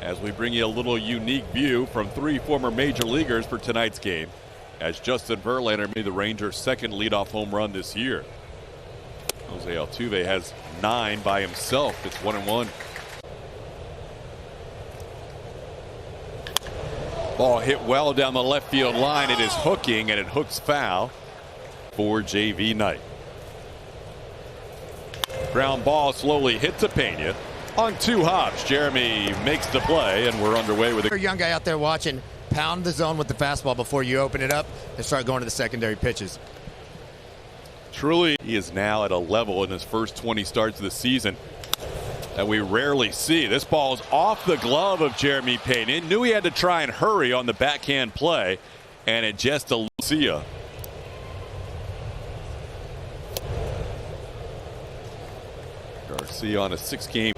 as we bring you a little unique view from three former major leaguers for tonight's game, as Justin Verlander made the Rangers' second leadoff home run this year. Jose Altuve has 9 by himself. It's 1-1. Ball hit well down the left field line. It is hooking, and it hooks foul for JV Knight. Ground ball slowly hits to Pena. On 2 hops, Jeremy makes the play, and we're underway with a young guy out there watching. Pound the zone with the fastball before you open it up and start going to the secondary pitches. Truly, he is now at a level in his first 20 starts of the season that we rarely see. This ball is off the glove of Jeremy Pena. Knew he had to try and hurry on the backhand play, and it just a Lucia. Garcia on a 6-game.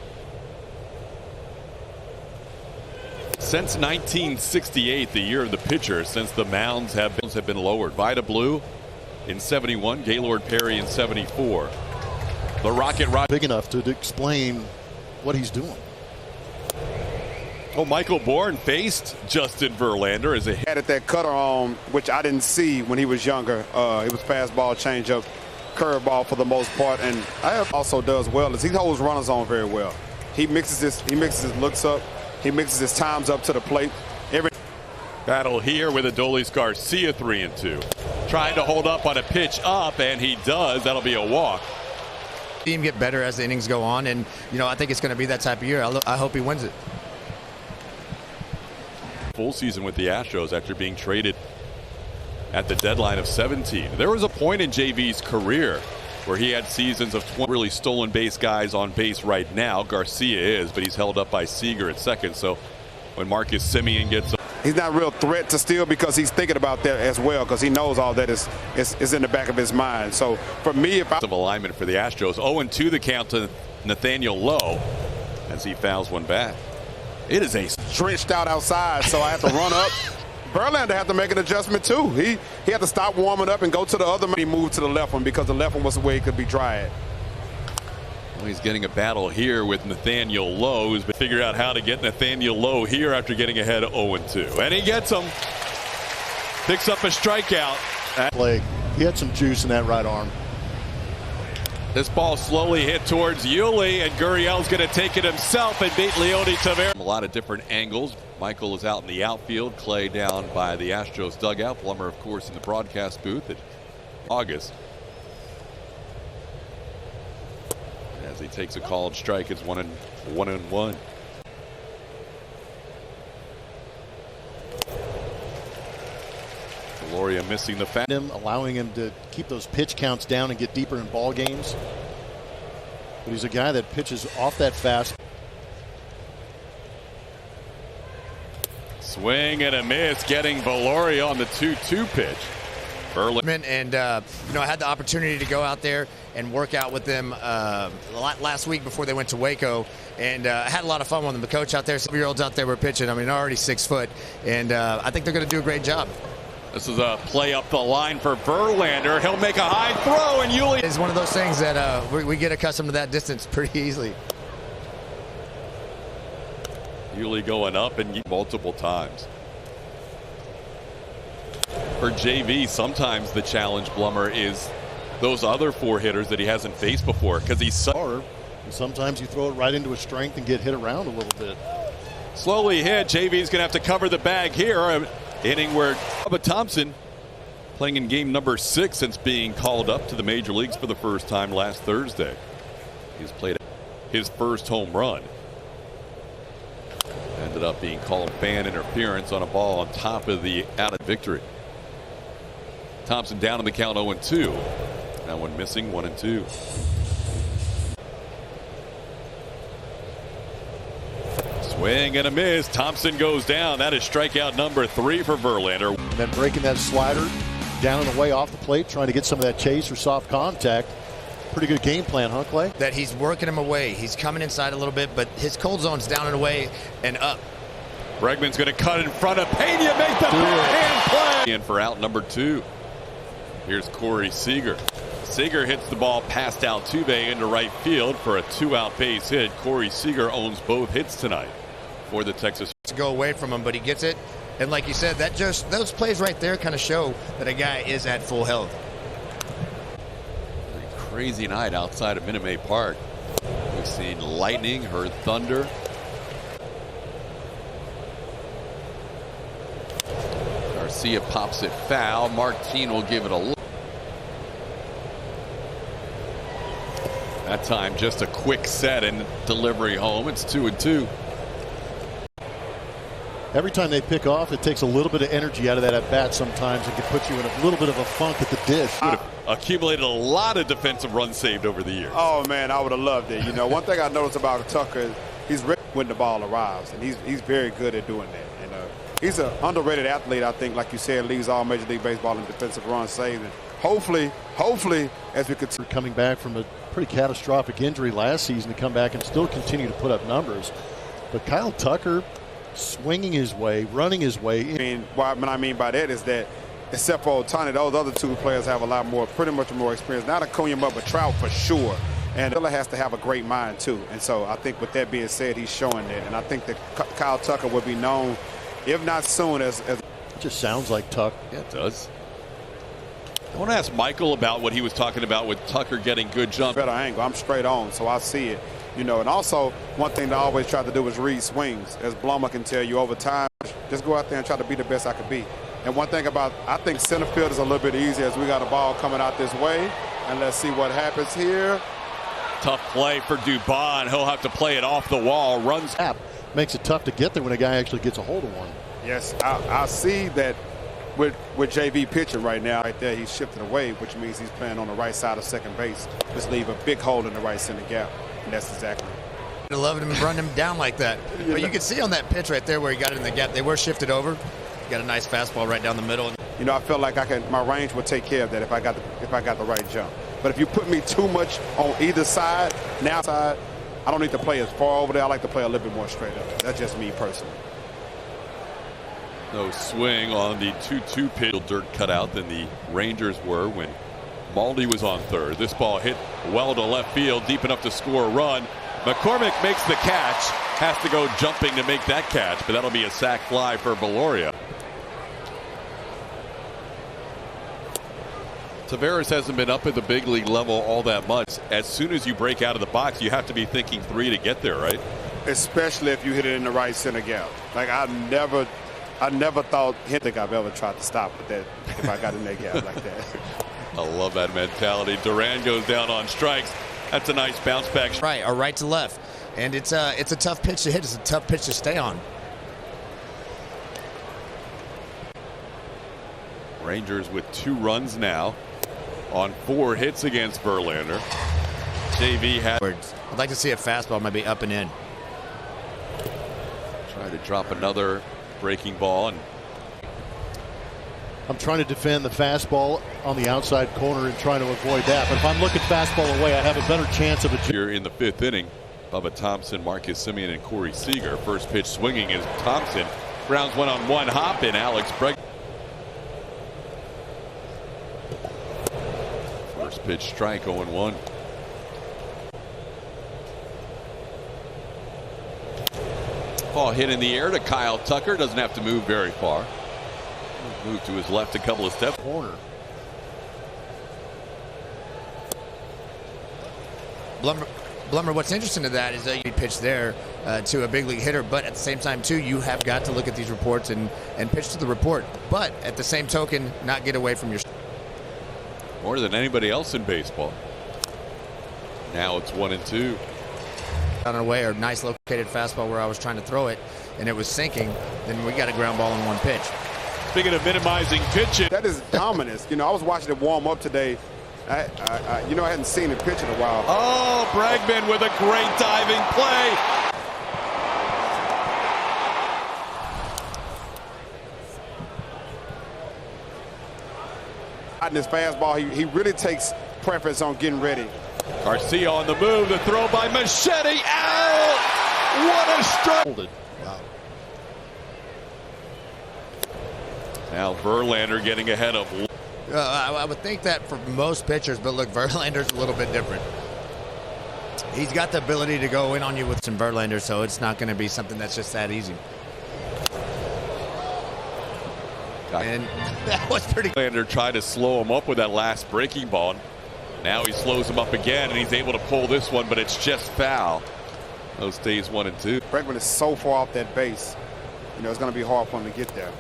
Since 1968, the year of the pitcher, since the mounds have been lowered. Vida Blue in 71, Gaylord Perry in 74. The Rocket big enough to explain what he's doing. Oh, Michael Bourne faced Justin Verlander as a hit. Had that cutter on, which I didn't see when he was younger. It was fastball, changeup, curveball for the most part, and I also does well is he holds runners on very well. He mixes his looks up. He mixes his times up to the plate. Every battle here with Adolis Garcia 3-2. Trying to hold up on a pitch up, and he does. That'll be a walk. Team get better as the innings go on, and I think it's going to be that type of year. I hope he wins it. Full season with the Astros after being traded at the deadline of 17. There was a point in JV's career where he had seasons of 20 really stolen base guys on base right now. Garcia is, but he's held up by Seager at second. So when Marcus Semien gets up, he's not a real threat to steal because he's thinking about that as well, because he knows all that is in the back of his mind. So for me, if of alignment for the Astros, 0-2 the count to Nathaniel Lowe as he fouls one back. It is a drenched out outside, so I have to run up. Verlander had to make an adjustment too. He had to stop warming up and go to the other. He moved to the left one because the left one was the way he could be dry at. Well, he's getting a battle here with Nathaniel Lowe, who's been figuring out how to get Nathaniel Lowe here after getting ahead 0-2. And he gets him. Picks up a strikeout. Play. He had some juice in that right arm. This ball slowly hit towards Yuli, and Gurriel's going to take it himself and beat Leody Taveras. A lot of different angles. Michael is out in the outfield. Clay down by the Astros dugout. Plummer, of course, in the broadcast booth in August. As he takes a called strike, it's 1-1. Gloria missing the allowing him to keep those pitch counts down and get deeper in ball games. But he's a guy that pitches off that fast. Swing and a miss, getting Valoria on the 2-2 pitch. Verlander, and I had the opportunity to go out there and work out with them last week before they went to Waco, and I had a lot of fun with them. The coach out there, 7-year-olds out there were pitching. I mean, already 6 foot, and I think they're going to do a great job. This is a play up the line for Verlander. He'll make a high throw, and Yuli is one of those things that we get accustomed to that distance pretty easily. Yuli going up and multiple times. For JV, sometimes the challenge, Blummer, is those other 4 hitters that he hasn't faced before, because he's so. And sometimes you throw it right into his strength and get hit around a little bit. Slowly hit. JV's going to have to cover the bag here. Inning where Bubba Thompson playing in game number 6 since being called up to the major leagues for the first time last Thursday. He's played his first home run. Ended up being called fan interference on a ball on top of the out of victory. Thompson down in the count 0-2. That one missing, 1-2. Swing and a miss. Thompson goes down. That is strikeout number 3 for Verlander. And then breaking that slider down and away off the plate, trying to get some of that chase or soft contact. Pretty good game plan, huh, Clay? That he's working him away. He's coming inside a little bit, but his cold zone's down and away and up. Bregman's going to cut in front of Pena. Make the backhand play. In for out number 2. Here's Corey Seager. Seager hits the ball past Altuve into right field for a 2-out base hit. Corey Seager owns both hits tonight. for the Texas. To go away from him, but he gets it. And like you said, that just those plays right there kind of show that a guy is at full health. Crazy night outside of Minute Maid Park. We've seen lightning, heard thunder. Garcia pops it foul. Martin will give it a look. That time just a quick set and delivery home. It's 2-2. Every time they pick off, it takes a little bit of energy out of that at bat sometimes and can put you in a little bit of a funk at the dish. Would have accumulated a lot of defensive runs saved over the years. Oh, man, I would have loved it. You know, one thing I noticed about Tucker is he's ready when the ball arrives, and he's very good at doing that. And he's an underrated athlete, I think, like you said, leads all Major League Baseball in defensive runs saved. And hopefully, as we continue. Coming back from a pretty catastrophic injury last season to come back and still continue to put up numbers. But Kyle Tucker swinging his way, running his way. I mean, what I mean by that is that except for Ohtani, those other two players have a lot more, pretty much more experience. Not Acuna, but Trout for sure. And Miller has to have a great mind too. And so I think with that being said, he's showing that. And I think that Kyle Tucker will be known, if not soon, as it just sounds like Tuck. Yeah, it does. I want to ask Michael about what he was talking about with Tucker getting good jump. Better angle. I'm straight on, so I see it. You know, and also one thing that I always try to do is read swings. As Blummer can tell you over time, just go out there and try to be the best I can be. And one thing about, I think center field is a little bit easier as we got a ball coming out this way. And let's see what happens here. Tough play for Dubon. He'll have to play it off the wall. Runs. Makes it tough to get there when a guy actually gets a hold of one. Yes, I see that with JV pitching right now. Right there, he's shifted away, which means he's playing on the right side of second base. Just leave a big hole in the right center gap. And that's exactly. I love him and run him down like that. But you can see on that pitch right there where he got it in the gap, they were shifted over. Got a nice fastball right down the middle. You know, I felt like my range would take care of that if I got the right jump. But if you put me too much on either side, I don't need to play as far over there. I like to play a little bit more straight up. That's just me personally. No swing on the 2-2 pitch. Dirt cut out than the Rangers were when Maldi was on third. This ball hit well to left field, deep enough to score a run. McCormick makes the catch. Has to go jumping to make that catch, but that'll be a sac fly for Beloria. Taveras hasn't been up at the big league level all that much. As soon as you break out of the box, you have to be thinking 3 to get there, right? Especially if you hit it in the right center gap. Like I never thought. I think I've ever tried to stop with that if I got in that gap like that. I love that mentality. Duran goes down on strikes. That's a nice bounce back. Right, or right to left, and it's a tough pitch to hit. It's a tough pitch to stay on. Rangers with 2 runs now on 4 hits against Verlander. JV had. I'd like to see a fastball maybe up and in. Try to drop another breaking ball, and I'm trying to defend the fastball on the outside corner and trying to avoid that. But if I'm looking fastball away, I have a better chance of it. Here in the 5th inning, Bubba Thompson, Marcus Semien, and Corey Seager. First pitch swinging is Thompson. Grounds one on one hop in Alex Bregman. First pitch strike 0-1. Ball hit in the air to Kyle Tucker. Doesn't have to move very far. Move to his left a couple of steps. Corner. Blummer, what's interesting to that is that you pitch there to a big league hitter, but at the same time too, you have got to look at these reports and pitch to the report. But at the same token, not get away from your. More than anybody else in baseball. Now it's 1-2. On our way, or nice located fastball where I was trying to throw it, and it was sinking. Then we got a ground ball in one pitch. Speaking of minimizing pitches, that is dominance. You know, I was watching it warm up today. I hadn't seen it pitch in a while. Oh, Bregman with a great diving play. In his fastball, he really takes preference on getting ready. Garcia on the move. The throw by Machete. Out! What a strike! Wow. Now Verlander getting ahead of. I would think that for most pitchers, but look, Verlander's a little bit different. He's got the ability to go in on you with some Verlander, so it's not going to be something that's just that easy. And that was pretty good. Verlander tried to slow him up with that last breaking ball. Now he slows him up again, and he's able to pull this one, but it's just foul. Those stays 1 and 2. Bregman is so far off that base. You know, it's going to be hard for him to get there.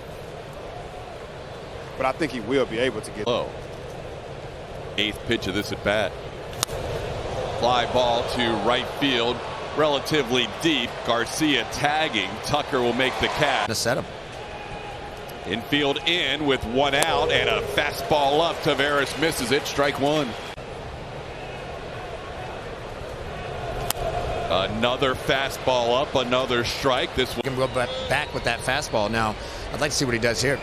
But I think he will be able to get low. 8th pitch of this at bat. Fly ball to right field, relatively deep. Garcia tagging. Tucker will make the catch. To set him. Infield in with 1 out and a fastball up. Taveras misses it. Strike 1. Another fastball up, another strike. This one can go back with that fastball. Now, I'd like to see what he does here.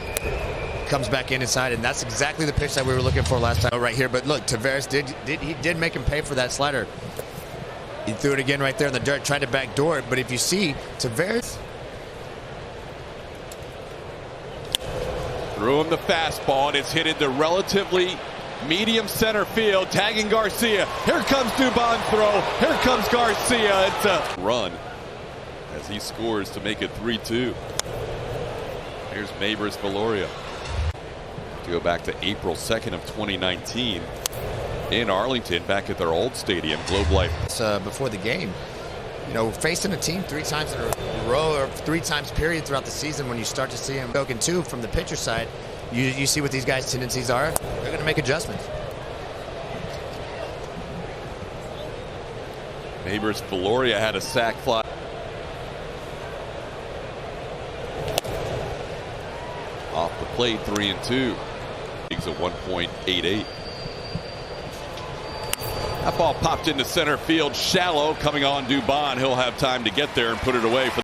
Comes back inside, and that's exactly the pitch that we were looking for last time right here. But look, Taveras did make him pay for that slider. He threw it again right there in the dirt, tried to backdoor it. But if you see, Taveras threw him the fastball, and it's hit into relatively medium center field, tagging Garcia. Here comes Dubon's throw. Here comes Garcia. It's a run as he scores to make it 3-2. Here's Maybers Valoria. To go back to April 2nd of 2019 in Arlington, back at their old stadium, Globe Life. Before the game, you know, facing a team 3 times in a row or 3 times period throughout the season, when you start to see him broken too from the pitcher side, you see what these guys' tendencies are. They're going to make adjustments. Maybers Valoria had a sac fly. Off the plate, 3 and 2. He's at 1.88. That ball popped into center field, shallow, coming on Dubon. He'll have time to get there and put it away for